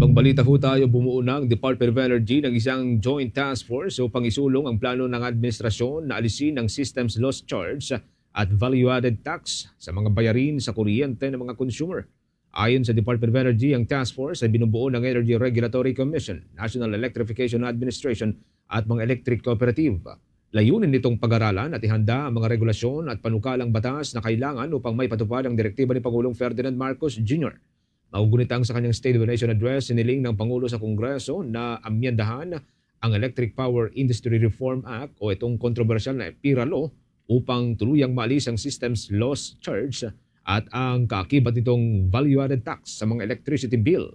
Ibang balita ho tayo, bumuo ng Department of Energy ng isang joint task force upang isulong ang plano ng administrasyon na alisin ang systems loss charge at value-added tax sa mga bayarin sa kuryente ng mga consumer. Ayon sa Department of Energy, ang task force ay binubuo ng Energy Regulatory Commission, National Electrification Administration at mga electric cooperative. Layunin nitong pag-aralan at ihanda ang mga regulasyon at panukalang batas na kailangan upang may patupad ang direktiba ni Pangulong Ferdinand Marcos Jr. Maugunitang sa kanyang State of the Nation Address, siniling ng Pangulo sa Kongreso na amyendahan ang Electric Power Industry Reform Act o itong kontrobersyal na PIRA Law upang tuluyang maalis ang systems loss charge at ang kaakibat nitong value-added tax sa mga electricity bill.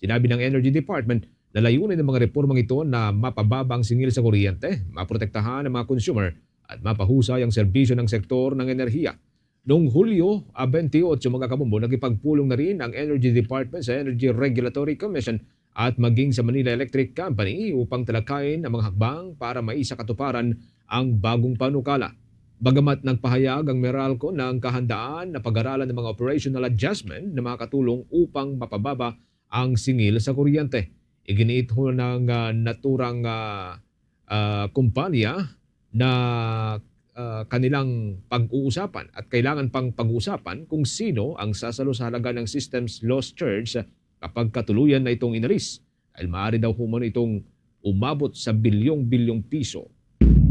Sinabi ng Energy Department na layunin ng mga reformang ito na mapababa ang singil sa kuryente, maprotektahan ang mga consumer at mapahusay ang serbisyo ng sektor ng enerhiya. Noong Hulyo 28, mga kabumbo, nagipagpulong na rin ang Energy Department sa Energy Regulatory Commission at maging sa Manila Electric Company upang talakayin ang mga hakbang para maisakatuparan ang bagong panukala. Bagamat nagpahayag ang Meralco ng kahandaan na pag-aralan ng mga operational adjustment na makatulong upang mapababa ang singil sa kuryente. Iginiit ho ng naturang kumpanya na kanilang pag-uusapan at kailangan pang pag-uusapan kung sino ang sasalo sa halaga ng systems loss charge kapag katuluyan na itong inalis. Dahil maaari daw humano itong umabot sa bilyong-bilyong piso